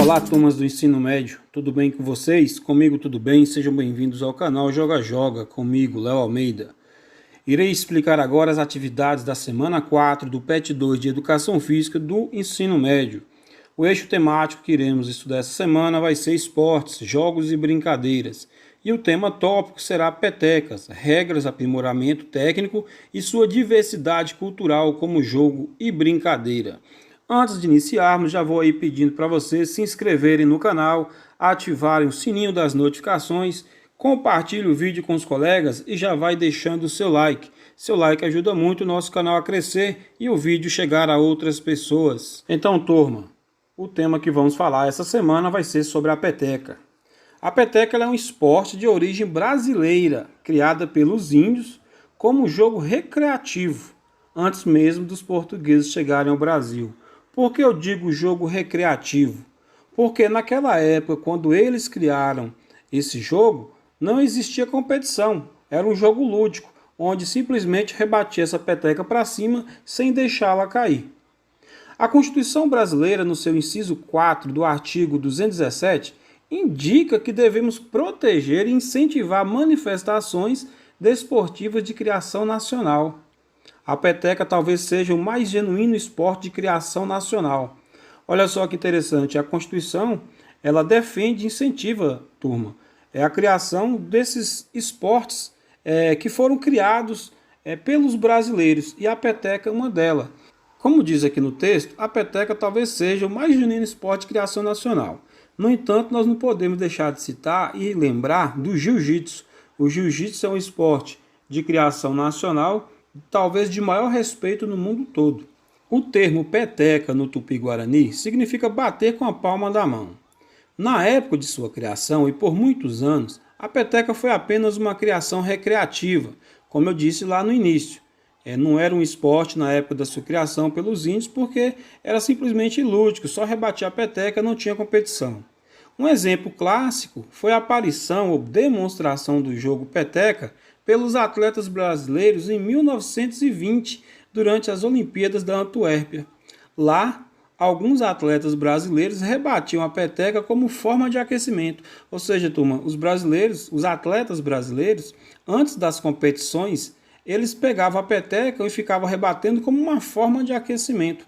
Olá, turmas do ensino médio, tudo bem com vocês? Comigo tudo bem? Sejam bem-vindos ao canal Joga Joga, comigo, Léo Almeida. Irei explicar agora as atividades da semana 4 do PET 2 de Educação Física do ensino médio. O eixo temático que iremos estudar essa semana vai ser esportes, jogos e brincadeiras. E o tema tópico será petecas, regras, aprimoramento técnico e sua diversidade cultural como jogo e brincadeira. Antes de iniciarmos, já vou aí pedindo para vocês se inscreverem no canal, ativarem o sininho das notificações, compartilhe o vídeo com os colegas e já vai deixando o seu like. Seu like ajuda muito o nosso canal a crescer e o vídeo chegar a outras pessoas. Então, turma, o tema que vamos falar essa semana vai ser sobre a peteca. A peteca é um esporte de origem brasileira, criada pelos índios como jogo recreativo, antes mesmo dos portugueses chegarem ao Brasil. Por que eu digo jogo recreativo? Porque naquela época, quando eles criaram esse jogo, não existia competição. Era um jogo lúdico, onde simplesmente rebatia essa peteca para cima sem deixá-la cair. A Constituição Brasileira, no seu inciso 4 do artigo 217, indica que devemos proteger e incentivar manifestações desportivas de criação nacional. A peteca talvez seja o mais genuíno esporte de criação nacional. Olha só que interessante, a Constituição, ela defende e incentiva, turma, a criação desses esportes que foram criados pelos brasileiros, e a peteca é uma delas. Como diz aqui no texto, a peteca talvez seja o mais genuíno esporte de criação nacional. No entanto, nós não podemos deixar de citar e lembrar do jiu-jitsu. O jiu-jitsu é um esporte de criação nacional, talvez de maior respeito no mundo todo. O termo peteca no Tupi-Guarani significa bater com a palma da mão. Na época de sua criação e por muitos anos, a peteca foi apenas uma criação recreativa, como eu disse lá no início. Não era um esporte na época da sua criação pelos índios, porque era simplesmente lúdico, só rebatia a peteca, não tinha competição. Um exemplo clássico foi a aparição ou demonstração do jogo peteca pelos atletas brasileiros em 1920, durante as Olimpíadas da Antuérpia. Lá, alguns atletas brasileiros rebatiam a peteca como forma de aquecimento. Ou seja, turma, os atletas brasileiros, antes das competições, eles pegavam a peteca e ficavam rebatendo como uma forma de aquecimento.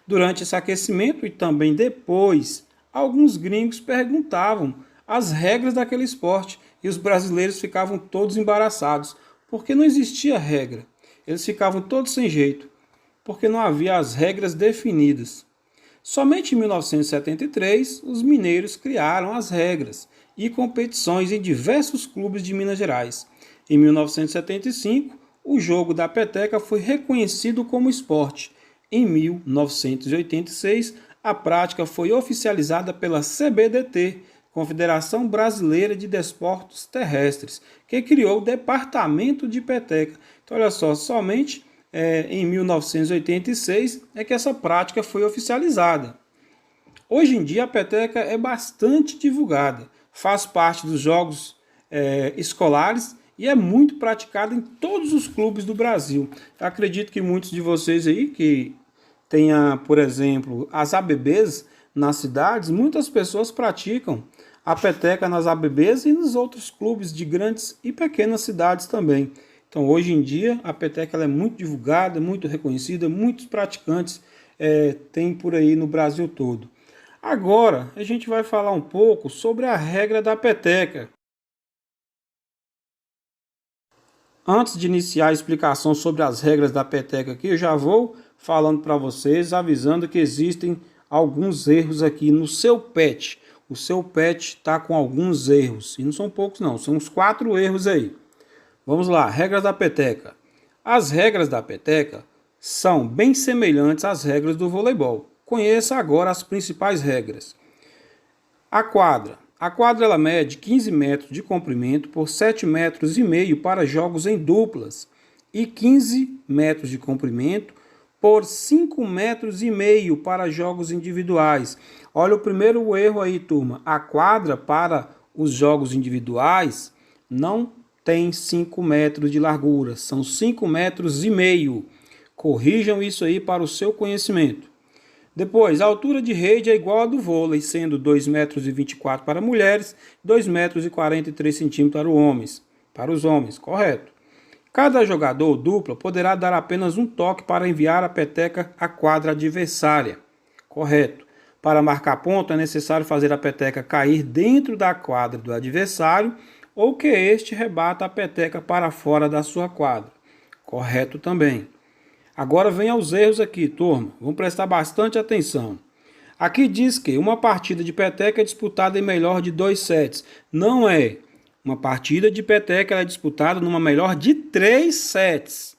Durante esse aquecimento e também depois, alguns gringos perguntavam as regras daquele esporte e os brasileiros ficavam todos embaraçados, porque não existia regra. Eles ficavam todos sem jeito, porque não havia as regras definidas. Somente em 1973, os mineiros criaram as regras e competições em diversos clubes de Minas Gerais. Em 1975, o jogo da peteca foi reconhecido como esporte. Em 1986, a prática foi oficializada pela CBDT, Confederação Brasileira de Desportos Terrestres, que criou o Departamento de Peteca. Então, olha só, somente em 1986 é que essa prática foi oficializada. Hoje em dia, a peteca é bastante divulgada, faz parte dos jogos escolares e é muito praticada em todos os clubes do Brasil. Eu acredito que muitos de vocês aí que tenha, por exemplo, as ABBs nas cidades, muitas pessoas praticam a peteca nas ABBs e nos outros clubes de grandes e pequenas cidades também. Então, hoje em dia, a peteca ela é muito divulgada, muito reconhecida, muitos praticantes tem por aí no Brasil todo. Agora, a gente vai falar um pouco sobre a regra da peteca. Antes de iniciar a explicação sobre as regras da peteca aqui, eu já vou falando para vocês, avisando que existem alguns erros aqui no seu PET. O seu PET está com alguns erros, e não são poucos não, são uns 4 erros aí. Vamos lá, regras da peteca. As regras da peteca são bem semelhantes às regras do voleibol. Conheça agora as principais regras. A quadra. A quadra ela mede 15 metros de comprimento por 7,5 metros para jogos em duplas e 15 metros de comprimento por 5,5 metros para jogos individuais. Olha o primeiro erro aí, turma. A quadra para os jogos individuais não tem 5 metros de largura, são 5,5 metros. Corrijam isso aí para o seu conhecimento. Depois, a altura de rede é igual à do vôlei, sendo 2,24 m para mulheres, 2,43 m para os homens, correto. Cada jogador ou dupla poderá dar apenas um toque para enviar a peteca à quadra adversária, correto. Para marcar ponto é necessário fazer a peteca cair dentro da quadra do adversário ou que este rebata a peteca para fora da sua quadra, correto também. Agora vem aos erros aqui, turma. Vamos prestar bastante atenção. Aqui diz que uma partida de peteca é disputada em melhor de 2 sets. Não é. Uma partida de peteca é disputada numa melhor de 3 sets.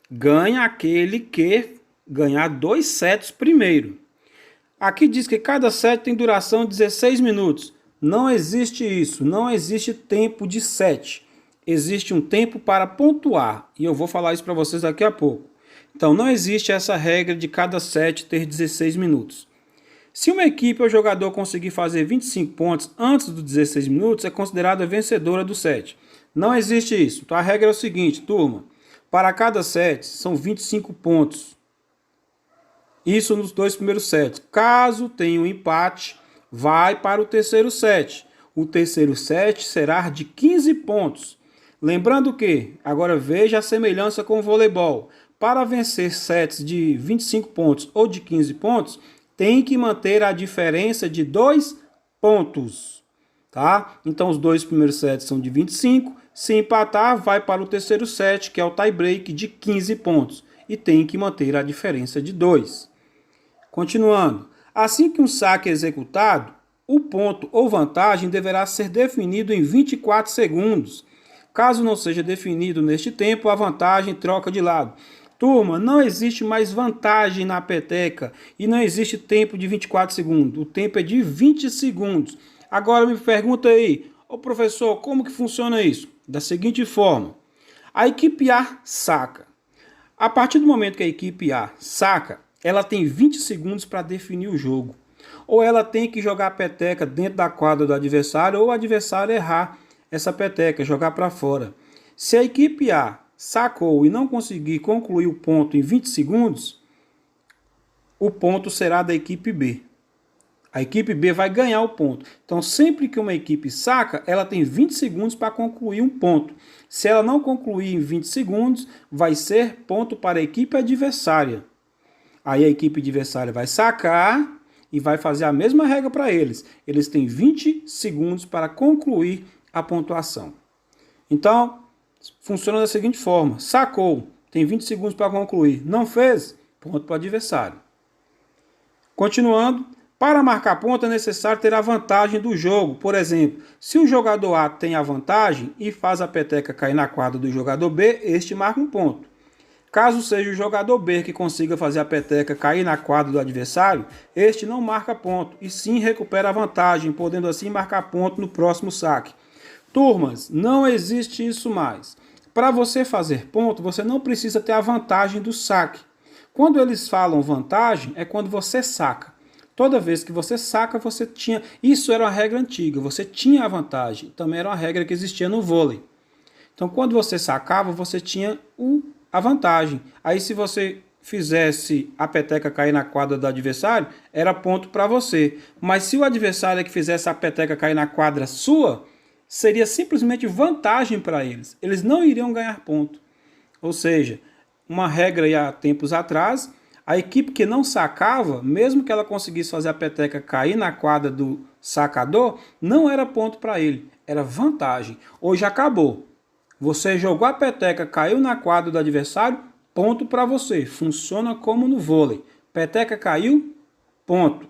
Ganha aquele que ganhar 2 sets primeiro. Aqui diz que cada set tem duração de 16 minutos. Não existe isso. Não existe tempo de set. Existe um tempo para pontuar. E eu vou falar isso para vocês daqui a pouco. Então, não existe essa regra de cada set ter 16 minutos. Se uma equipe ou jogador conseguir fazer 25 pontos antes dos 16 minutos, é considerada vencedora do set. Não existe isso. Então, a regra é o seguinte, turma. Para cada set, são 25 pontos. Isso nos 2 primeiros sets. Caso tenha um empate, vai para o terceiro set. O terceiro set será de 15 pontos. Lembrando que, agora veja a semelhança com o voleibol. Para vencer sets de 25 pontos ou de 15 pontos, tem que manter a diferença de 2 pontos. Tá? Então, os 2 primeiros sets são de 25. Se empatar, vai para o terceiro set, que é o tie-break de 15 pontos. E tem que manter a diferença de 2. Continuando. Assim que um saque é executado, o ponto ou vantagem deverá ser definido em 24 segundos. Caso não seja definido neste tempo, a vantagem troca de lado. Turma, não existe mais vantagem na peteca e não existe tempo de 24 segundos. O tempo é de 20 segundos. Agora me pergunta aí, ô professor, como que funciona isso? Da seguinte forma, a equipe A saca. A partir do momento que a equipe A saca, ela tem 20 segundos para definir o jogo. Ou ela tem que jogar a peteca dentro da quadra do adversário ou o adversário errar essa peteca, jogar para fora. Se a equipe A sacou e não conseguir concluir o ponto em 20 segundos, o ponto será da equipe B. A equipe B vai ganhar o ponto. Então, sempre que uma equipe saca, ela tem 20 segundos para concluir um ponto. Se ela não concluir em 20 segundos, vai ser ponto para a equipe adversária. Aí a equipe adversária vai sacar e vai fazer a mesma regra para eles. Eles têm 20 segundos para concluir a pontuação. Então, funciona da seguinte forma. Sacou, tem 20 segundos para concluir. Não fez, ponto para o adversário. Continuando, para marcar ponto é necessário ter a vantagem do jogo. Por exemplo, se o jogador A tem a vantagem e faz a peteca cair na quadra do jogador B, este marca um ponto. Caso seja o jogador B que consiga fazer a peteca cair na quadra do adversário, este não marca ponto e sim recupera a vantagem, podendo assim marcar ponto no próximo saque. Turmas, não existe isso mais. Para você fazer ponto, você não precisa ter a vantagem do saque. Quando eles falam vantagem, é quando você saca. Toda vez que você saca, você tinha... Isso era uma regra antiga, você tinha a vantagem. Também era uma regra que existia no vôlei. Então, quando você sacava, você tinha a vantagem. Aí, se você fizesse a peteca cair na quadra do adversário, era ponto para você. Mas se o adversário é que fizesse a peteca cair na quadra sua, seria simplesmente vantagem para eles. Eles não iriam ganhar ponto. Ou seja, uma regra aí há tempos atrás, a equipe que não sacava, mesmo que ela conseguisse fazer a peteca cair na quadra do sacador, não era ponto para ele, era vantagem. Hoje acabou. Você jogou a peteca, caiu na quadra do adversário, ponto para você. Funciona como no vôlei. Peteca caiu, ponto.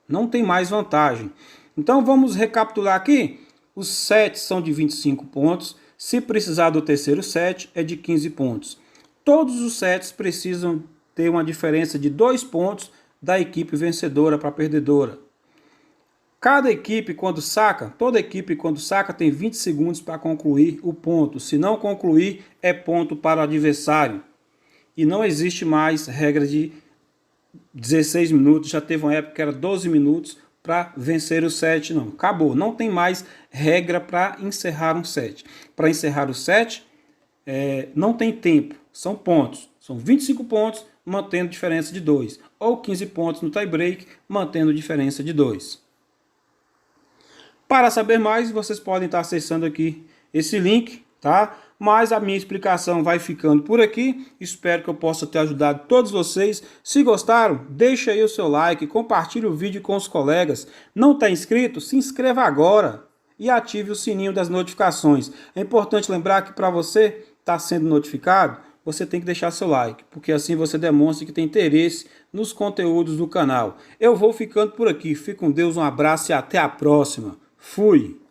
Não tem mais vantagem. Então vamos recapitular aqui. Os sets são de 25 pontos. Se precisar do terceiro set, é de 15 pontos. Todos os sets precisam ter uma diferença de 2 pontos da equipe vencedora para a perdedora. Cada equipe, quando saca, toda equipe, quando saca, tem 20 segundos para concluir o ponto. Se não concluir, é ponto para o adversário. E não existe mais regra de 16 minutos. Já teve uma época que era 12 minutos para vencer o set, não. Acabou, não tem mais regra para encerrar um set. Para encerrar o set, não tem tempo, são pontos. São 25 pontos, mantendo diferença de 2. Ou 15 pontos no tie-break, mantendo diferença de 2. Para saber mais, vocês podem estar acessando aqui esse link, tá? Mas a minha explicação vai ficando por aqui. Espero que eu possa ter ajudado todos vocês. Se gostaram, deixa aí o seu like, compartilhe o vídeo com os colegas. Não está inscrito? Se inscreva agora e ative o sininho das notificações. É importante lembrar que para você estar sendo notificado, você tem que deixar seu like, porque assim você demonstra que tem interesse nos conteúdos do canal. Eu vou ficando por aqui. Fique com Deus, um abraço e até a próxima. Fui!